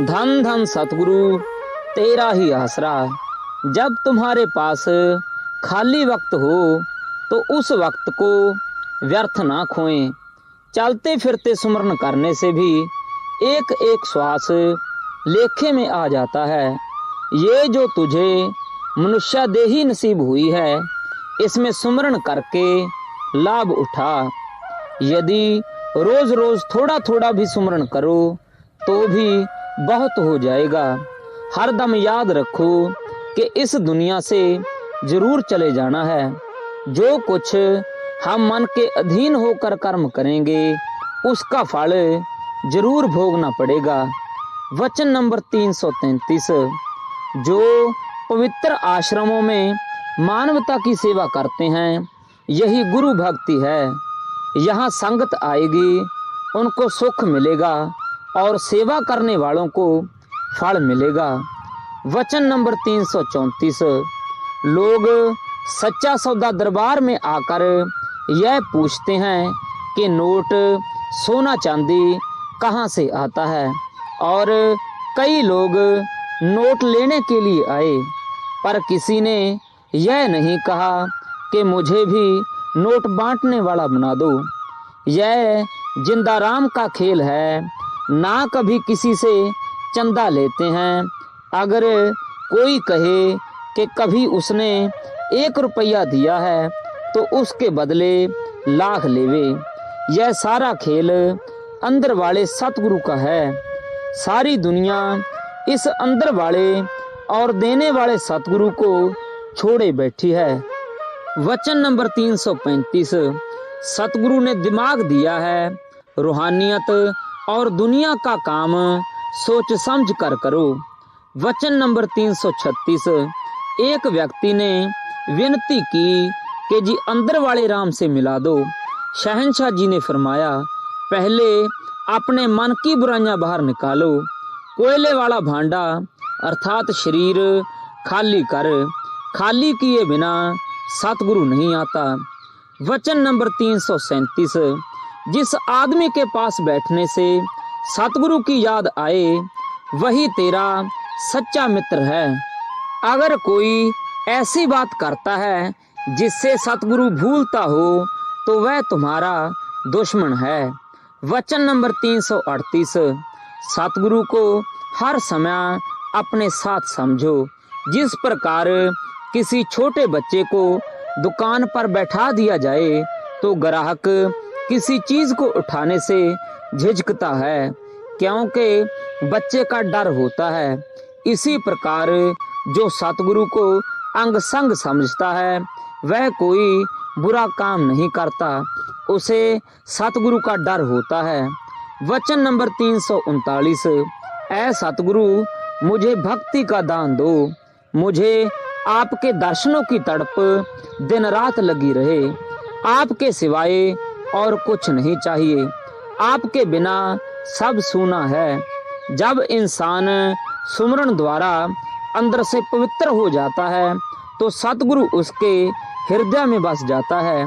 धन धन सतगुरु तेरा ही आसरा। जब तुम्हारे पास खाली वक्त हो तो उस वक्त को व्यर्थ ना खोएं। चलते फिरते सुमरन करने से भी एक एक श्वास लेखे में आ जाता है। ये जो तुझे मनुष्य देही नसीब हुई है, इसमें सुमरन करके लाभ उठा। यदि रोज रोज थोड़ा थोड़ा भी सुमरन करो तो भी बहुत हो जाएगा। हरदम याद रखो कि इस दुनिया से जरूर चले जाना है। जो कुछ हम मन के अधीन होकर कर्म करेंगे उसका फल जरूर भोगना पड़ेगा। वचन नंबर 333। जो पवित्र आश्रमों में मानवता की सेवा करते हैं, यही गुरु भक्ति है। यहाँ संगत आएगी, उनको सुख मिलेगा और सेवा करने वालों को फल मिलेगा। वचन नंबर 334। लोग सच्चा सौदा दरबार में आकर यह पूछते हैं कि नोट सोना चांदी कहाँ से आता है, और कई लोग नोट लेने के लिए आए, पर किसी ने यह नहीं कहा कि मुझे भी नोट बांटने वाला बना दो। यह जिंदा राम का खेल है, ना कभी किसी से चंदा लेते हैं। अगर कोई कहे कि कभी उसने 1 रुपया दिया है तो उसके बदले लाख लेवे। यह सारा खेल अंदर वाले सतगुरु का है। सारी दुनिया इस अंदर वाले और देने वाले सतगुरु को छोड़े बैठी है। वचन नंबर 335। सतगुरु ने दिमाग दिया है, रूहानियत और दुनिया का काम सोच समझ कर करो। वचन नंबर 336। एक व्यक्ति ने विनती की कि जी अंदर वाले राम से मिला दो। शहंशाह जी ने फरमाया, पहले अपने मन की बुराइयां बाहर निकालो। कोयले वाला भांडा अर्थात शरीर खाली कर, खाली किए बिना सतगुरु नहीं आता। वचन नंबर 337। जिस आदमी के पास बैठने से सतगुरु की याद आए, वही तेरा सच्चा मित्र है। अगर कोई ऐसी बात करता है जिससे सतगुरु भूलता हो तो वह तुम्हारा दुश्मन है। वचन नंबर 338। सतगुरु को हर समय अपने साथ समझो। जिस प्रकार किसी छोटे बच्चे को दुकान पर बैठा दिया जाए तो ग्राहक किसी चीज को उठाने से झिझकता है, क्योंकि बच्चे का डर होता है। इसी प्रकार जो सतगुरु को अंग संग समझता है वह कोई बुरा काम नहीं करता, उसे सतगुरु का डर होता है। वचन नंबर 339। ऐ सतगुरु, मुझे भक्ति का दान दो। मुझे आपके दर्शनों की तड़प दिन रात लगी रहे। आपके सिवाय और कुछ नहीं चाहिए। आपके बिना सब सूना है। जब इंसान सुमरन द्वारा अंदर से पवित्र हो जाता है तो सतगुरु उसके हृदय में बस जाता है।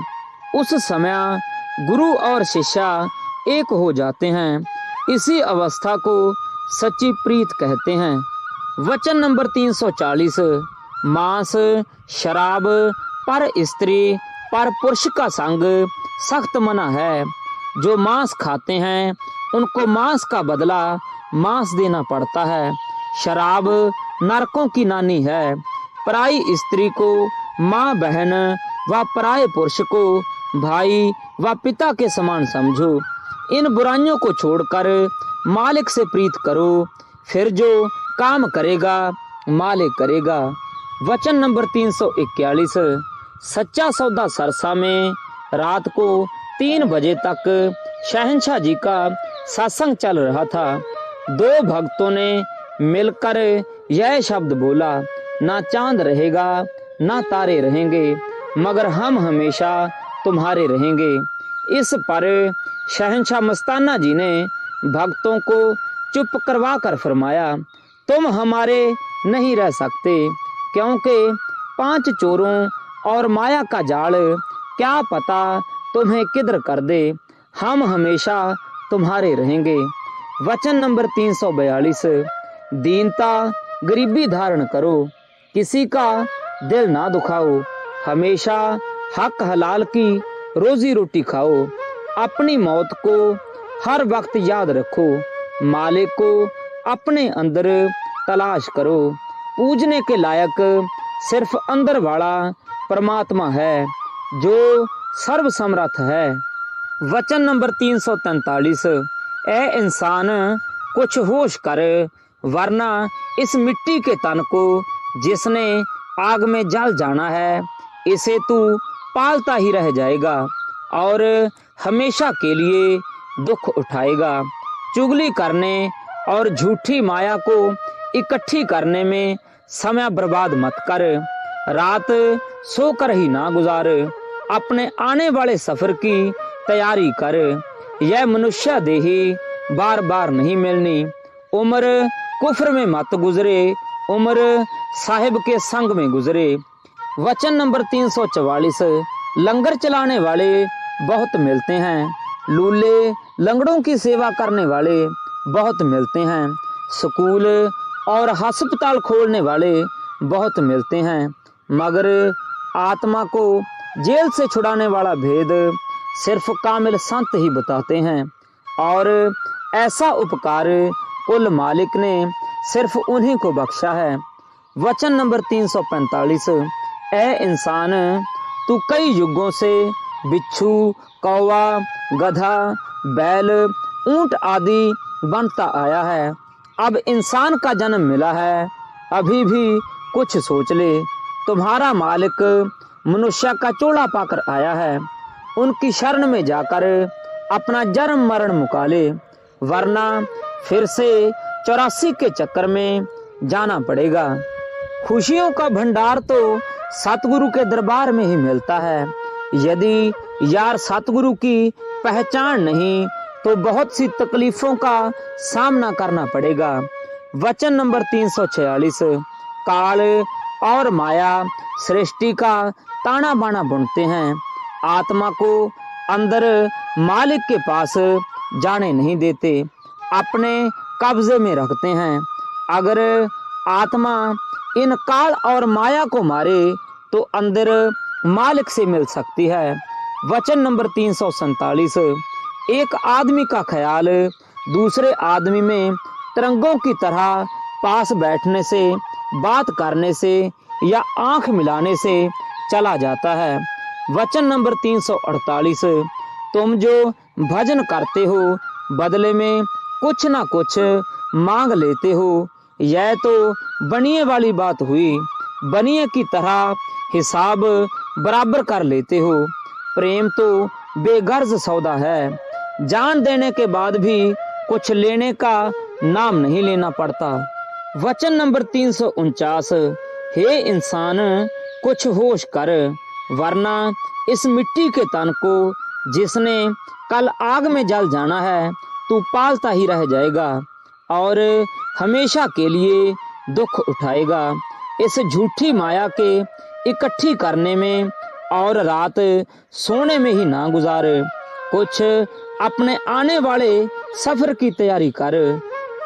उस समय गुरु और शिष्य एक हो जाते हैं। इसी अवस्था को सच्ची प्रीत कहते हैं। वचन नंबर 340। मांस शराब पर स्त्री पर पुरुष का संग सख्त मना है। जो मांस खाते हैं उनको मांस का बदला मांस देना पड़ता है। शराब नरकों की नानी है। पराई स्त्री को माँ बहन व पराये पुरुष को भाई व पिता के समान समझो। इन बुराइयों को छोड़कर मालिक से प्रीत करो, फिर जो काम करेगा मालिक करेगा। वचन नंबर 341। सच्चा सौदा सरसा में रात को 3 बजे तक शहंशाह जी का सत्संग चल रहा था। 2 भक्तों ने मिलकर यह शब्द बोला, ना चांद रहेगा ना तारे रहेंगे, मगर हम हमेशा तुम्हारे रहेंगे। इस पर शहंशाह मस्ताना जी ने भक्तों को चुप करवा कर फरमाया, तुम हमारे नहीं रह सकते, क्योंकि 5 चोरों और माया का जाल क्या पता तुम्हें किधर कर दे। हम हमेशा तुम्हारे रहेंगे। वचन नंबर 342। दीनता गरीबी धारण करो, किसी का दिल ना दुखाओ, हमेशा हक हलाल की रोजी रोटी खाओ, अपनी मौत को हर वक्त याद रखो, मालिक को अपने अंदर तलाश करो, पूजने के लायक सिर्फ अंदर वाला परमात्मा है जो सर्व समर्थ है। वचन नंबर 343, ए इंसान कुछ होश कर, वरना इस मिट्टी के तन को जिसने आग में जल जाना है, इसे तू पालता ही रह जाएगा और हमेशा के लिए दुख उठाएगा। चुगली करने और झूठी माया को इकट्ठी करने में समय बर्बाद मत कर, रात सोकर ही ना गुजार, अपने आने वाले सफर की तैयारी कर। यह मनुष्य देही बार बार नहीं मिलनी, उम्र कुफ्र में मत गुजरे, उम्र साहिब के संग में गुजरे। वचन नंबर 344, लंगर चलाने वाले बहुत मिलते हैं, लूले लंगड़ों की सेवा करने वाले बहुत मिलते हैं, स्कूल और अस्पताल खोलने वाले बहुत मिलते हैं, मगर आत्मा को जेल से छुड़ाने वाला भेद सिर्फ कामिल संत ही बताते हैं, और ऐसा उपकार कुल मालिक ने सिर्फ उन्हीं को बख्शा है। वचन नंबर 345, ए इंसान तू कई युगों से बिच्छू, कौवा, गधा, बैल, ऊंट आदि बनता आया है, अब इंसान का जन्म मिला है, अभी भी कुछ सोच ले, तुम्हारा मालिक मनुष्य का चोला पाकर आया है, उनकी शरण में जाकर अपना जन्म मरण मुका ले, वरना फिर से 84 के चक्कर में जाना पड़ेगा। खुशियों का भंडार तो सतगुरु के दरबार में ही मिलता है, यदि यार सतगुरु की पहचान नहीं तो बहुत सी तकलीफों का सामना करना पड़ेगा। वचन नंबर 346, काल और माया सृष्टि का ताना बाना बुनते हैं, आत्मा को अंदर मालिक के पास जाने नहीं देते, अपने कब्जे में रखते हैं। अगर आत्मा इन काल और माया को मारे तो अंदर मालिक से मिल सकती है। वचन नंबर 347, एक आदमी का ख्याल दूसरे आदमी में तरंगों की तरह पास बैठने से, बात करने से या आंख मिलाने से चला जाता है। वचन नंबर 348, तुम जो भजन करते हो बदले में कुछ ना कुछ मांग लेते हो, यह तो बनिए वाली बात हुई, बनिए की तरह हिसाब बराबर कर लेते हो। प्रेम तो बेगर्ज सौदा है, जान देने के बाद भी कुछ लेने का नाम नहीं लेना पड़ता। वचन नंबर 349, हे इंसान कुछ होश कर, वरना इस मिट्टी के तन को जिसने कल आग में जल जाना है, तू पालता ही रह जाएगा और हमेशा के लिए दुख उठाएगा। इस झूठी माया के इकट्ठी करने में और रात सोने में ही ना गुजार, कुछ अपने आने वाले सफर की तैयारी कर।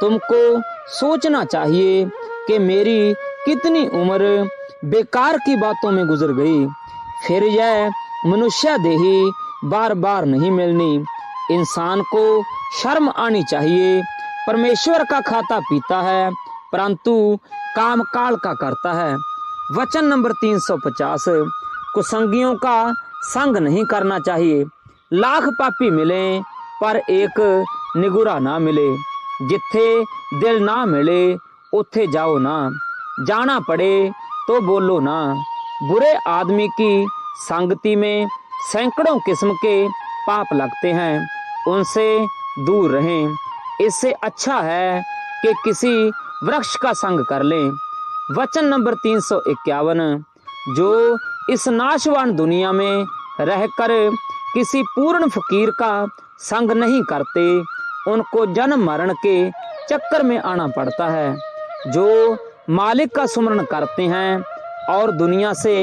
तुमको सोचना चाहिए कि मेरी कितनी उम्र बेकार की बातों में गुजर गई, फिर यह मनुष्य देही बार बार नहीं मिलनी। इंसान को शर्म आनी चाहिए, परमेश्वर का खाता पीता है परंतु काम काल का करता है। वचन नंबर 350, कुसंगियों का संग नहीं करना चाहिए, लाख पापी मिले पर एक निगुरा ना मिले, जिथे दिल ना मिले उथे जाओ ना, जाना पड़े तो बोलो ना। बुरे आदमी की संगति में सैकड़ों किस्म के पाप लगते हैं, उनसे दूर रहें। इससे अच्छा है कि किसी वृक्ष का संग कर लें। वचन नंबर 351, जो इस नाशवान दुनिया में रहकर किसी पूर्ण फकीर का संग नहीं करते, उनको जन्म मरण के चक्कर में आना पड़ता है। जो मालिक का सुमरण करते हैं और दुनिया से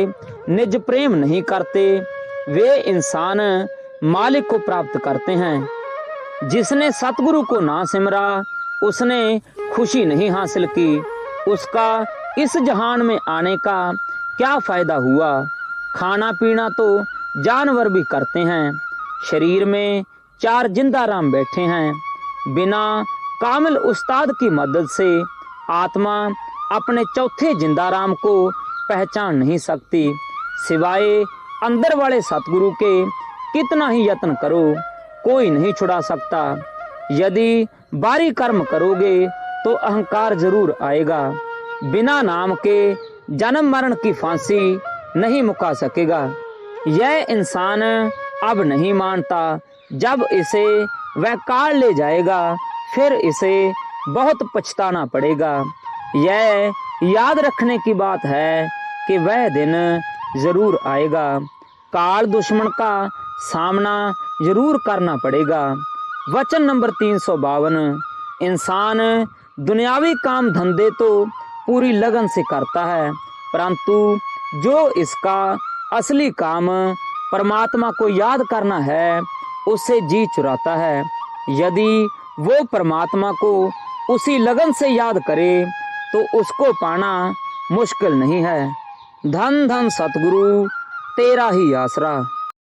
निज प्रेम नहीं करते, वे इंसान मालिक को प्राप्त करते हैं। जिसने सतगुरु को ना सिमरा, उसने खुशी नहीं हासिल की, उसका इस जहान में आने का क्या फायदा हुआ। खाना पीना तो जानवर भी करते हैं। शरीर में 4 जिंदा राम बैठे हैं। बिना कामिल उस्ताद की मदद से आत्मा अपने चौथे जिंदा राम को पहचान नहीं सकती। सिवाय अंदर वाले सतगुरु के कितना ही यत्न करो, कोई नहीं छुड़ा सकता। यदि बारी कर्म करोगे तो अहंकार जरूर आएगा। बिना नाम के जन्म मरण की फांसी नहीं मुका सकेगा। यह इंसान अब नहीं मानता। जब इसे वह काल ले जाएगा फिर इसे बहुत पछताना पड़ेगा। यह याद रखने की बात है कि वह दिन जरूर आएगा। काल दुश्मन का सामना जरूर करना पड़ेगा। वचन नंबर 352। इंसान दुनियावी काम धंधे तो पूरी लगन से करता है, परंतु जो इसका असली काम परमात्मा को याद करना है उससे जी चुराता है। यदि वो परमात्मा को उसी लगन से याद करे तो उसको पाना मुश्किल नहीं है। धन धन सतगुरु तेरा ही आसरा।